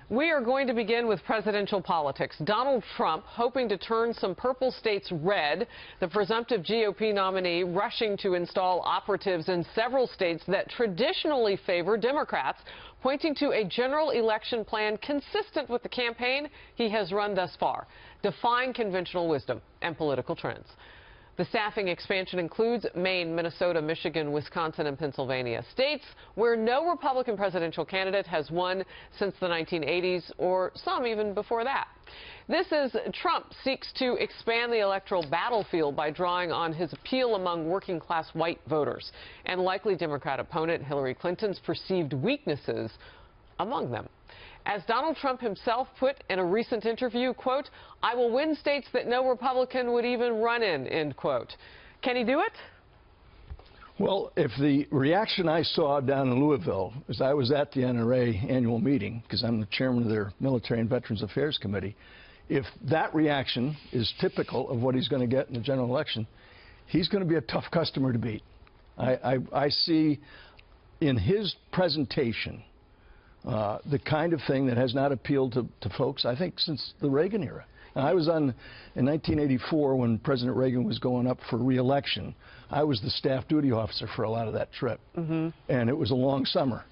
We are going to begin with presidential politics. Donald Trump hoping to turn some purple states red. The presumptive GOP nominee rushing to install operatives in several states that traditionally favor Democrats, pointing to a general election plan consistent with the campaign he has run thus far, defying conventional wisdom and political trends. The staffing expansion includes Maine, Minnesota, Michigan, Wisconsin, and Pennsylvania, states where no Republican presidential candidate has won since the 1980s, or some even before that. This as Trump seeks to expand the electoral battlefield by drawing on his appeal among working-class white voters and likely Democrat opponent Hillary Clinton's perceived weaknesses among them. As Donald Trump himself put in a recent interview, quote, "I will win states that no Republican would even run in," end quote. Can he do it? Well, if the reaction I saw down in Louisville, as I was at the NRA annual meeting, because I'm the chairman of their Military and Veterans Affairs Committee, if that reaction is typical of what he's going to get in the general election, he's going to be a tough customer to beat. I see in his presentation the kind of thing that has not appealed to folks, I think, since the Reagan era. Now, I was in 1984 when President Reagan was going up for re-election. I was the staff duty officer for a lot of that trip, and it was a long summer.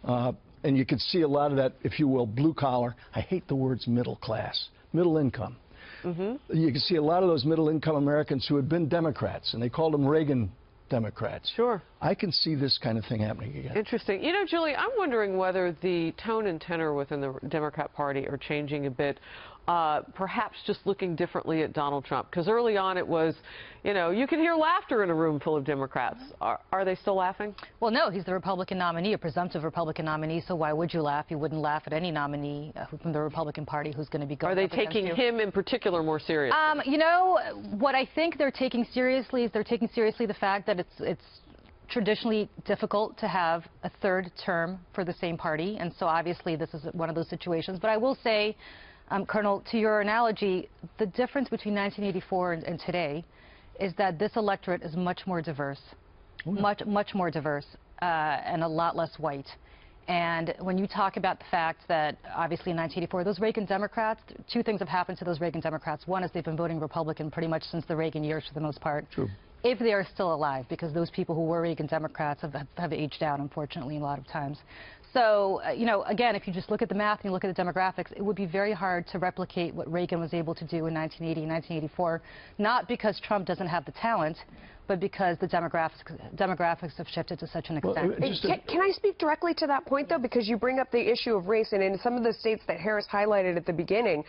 And you could see a lot of that, if you will, blue-collar. I hate the words middle class, middle income. You can see a lot of those middle-income Americans who had been Democrats, and they called them Reagan Democrats. Sure. I can see this kind of thing happening again. Interesting. You know, Julie, I'm wondering whether the tone and tenor within the Democrat Party are changing a bit, perhaps just looking differently at Donald Trump. Because early on it was, you know, you could hear laughter in a room full of Democrats. Are they still laughing? Well, no, he's the Republican nominee, a presumptive Republican nominee, so why would you laugh? You wouldn't laugh at any nominee from the Republican Party who's going to be going up against you. Are they taking him in particular more seriously? You know, what I think they're taking seriously is they're taking seriously the fact that it's traditionally difficult to have a third term for the same party, and so obviously this is one of those situations. But I will say, Colonel, to your analogy, the difference between 1984 and today is that this electorate is much more diverse, much more diverse, and a lot less white. And when you talk about the fact that, obviously, in 1984, those Reagan Democrats, two things have happened to those Reagan Democrats. One is they've been voting Republican pretty much since the Reagan years for the most part. True. If they are still alive, because those people who were Reagan Democrats have aged out, unfortunately, a lot of times. So, you know, again, if you just look at the math and you look at the demographics, it would be very hard to replicate what Reagan was able to do in 1980 and 1984, not because Trump doesn't have the talent, but because the demographics have shifted to such an extent. Well, can I speak directly to that point, though? Because you bring up the issue of race, and in some of the states that Harris highlighted at the beginning,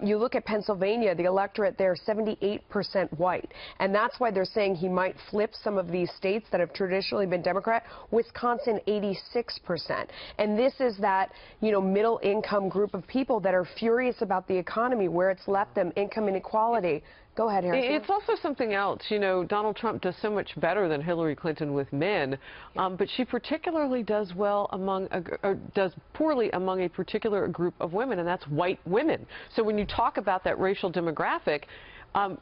you look at Pennsylvania, the electorate there, 78% white. And that's why they're saying he might flip some of these states that have traditionally been Democrat. Wisconsin, 86%. And this is that, you know, middle-income group of people that are furious about the economy, where it's left them, income inequality. Go ahead, Harrison. It's also something else. You know, Donald Trump does so much better than Hillary Clinton with men, but she particularly does well among, or does poorly among a particular group of women, and that's white women. So when you talk about that racial demographic,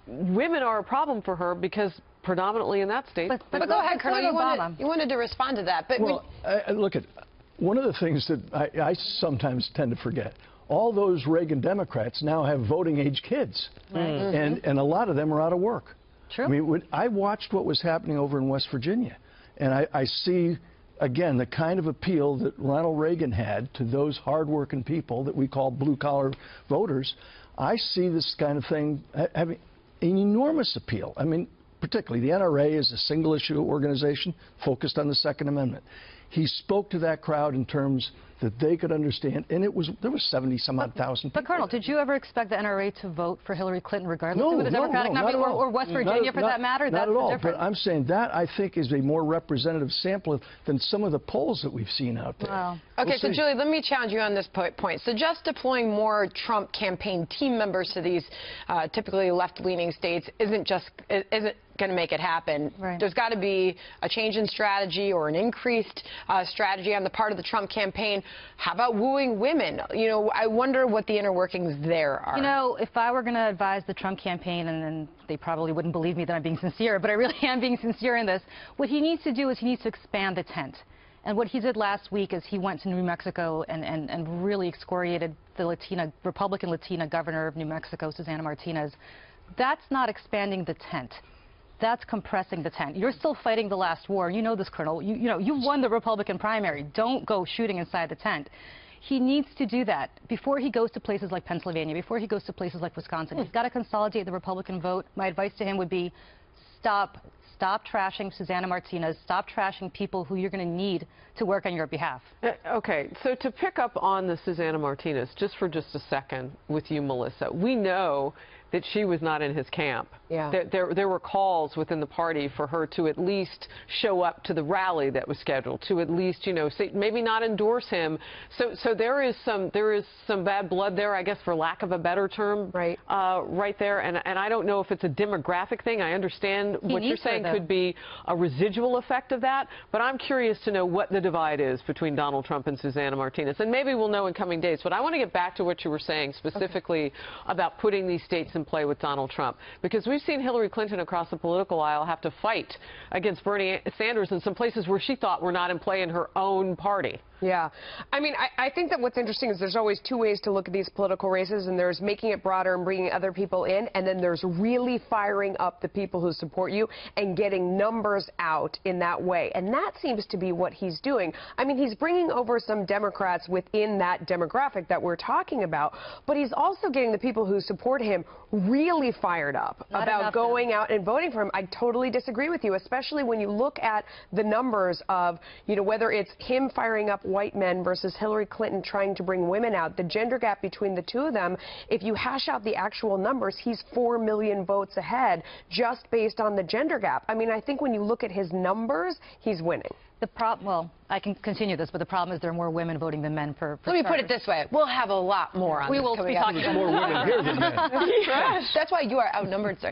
women are a problem for her because predominantly in that state. But go ahead, Colonel. You wanted to respond to that. But well, look at one of the things that I sometimes tend to forget. All those Reagan Democrats now have voting-age kids, and a lot of them are out of work. True. I mean, I watched what was happening over in West Virginia, and I see, again, the kind of appeal that Ronald Reagan had to those hard-working people that we call blue-collar voters. I see this kind of thing having an enormous appeal. I mean, particularly the NRA is a single-issue organization focused on the Second Amendment. He spoke to that crowd in terms that they could understand, and there was 70-some-odd thousand people. But, Colonel, did you ever expect the NRA to vote for Hillary Clinton regardless of the Democratic nominee or West Virginia, for that matter? Not at all. But I'm saying that, I think, is a more representative sample than some of the polls that we've seen out there. Wow. Okay, so, Julie, let me challenge you on this point. So just deploying more Trump campaign team members to these typically left-leaning states isn't going to make it happen. Right. There's got to be a change in strategy or an increased strategy on the part of the Trump campaign. How about wooing women? You know, I wonder what the inner workings there are. You know, if I were going to advise the Trump campaign, and they probably wouldn't believe me that I'm being sincere, but I really am being sincere in this, what he needs to do is he needs to expand the tent. And what he did last week is he went to New Mexico and really excoriated the Republican Latina governor of New Mexico, Susana Martinez. That's not expanding the tent. That's compressing the tent. You're still fighting the last war. You know this, Colonel. You know, you won the Republican primary. Don't go shooting inside the tent. He needs to do that before he goes to places like Pennsylvania, before he goes to places like Wisconsin. He's got to consolidate the Republican vote. My advice to him would be stop trashing Susana Martinez. Stop trashing people who you're going to need to work on your behalf. Okay, so to pick up on the Susana Martinez, just for a second with you, Melissa, we know that she was not in his camp. Yeah. There were calls within the party for her to at least show up to the rally that was scheduled, to at least, you know, say, maybe not endorse him. So there is some bad blood there, I guess, for lack of a better term, right there. And I don't know if it's a demographic thing. I understand what you're saying could be a residual effect of that, but I'm curious to know what the divide is between Donald Trump and Susana Martinez. And maybe we'll know in coming days. But I want to get back to what you were saying specifically about putting these states in play with Donald Trump, because we've seen Hillary Clinton across the political aisle have to fight against Bernie Sanders in some places where she thought were not in play in her own party. Yeah. I mean, I think that what's interesting is there's always two ways to look at these political races, and there's making it broader and bringing other people in, and then there's really firing up the people who support you and getting numbers out in that way. And that seems to be what he's doing. I mean, he's bringing over some Democrats within that demographic that we're talking about, but he's also getting the people who support him really fired up about going out and voting for him. I totally disagree with you, especially when you look at the numbers of, you know, whether it's him firing up white men versus Hillary Clinton trying to bring women out, the gender gap between the two of them, if you hash out the actual numbers, he's 4 million votes ahead just based on the gender gap. I mean, I think when you look at his numbers, he's winning. The problem, well, I can continue this, but the problem is there are more women voting than men for Let me put it this way. We'll have a lot more on this. We will be talking There's more women here than men. That's why you are outnumbered, sir.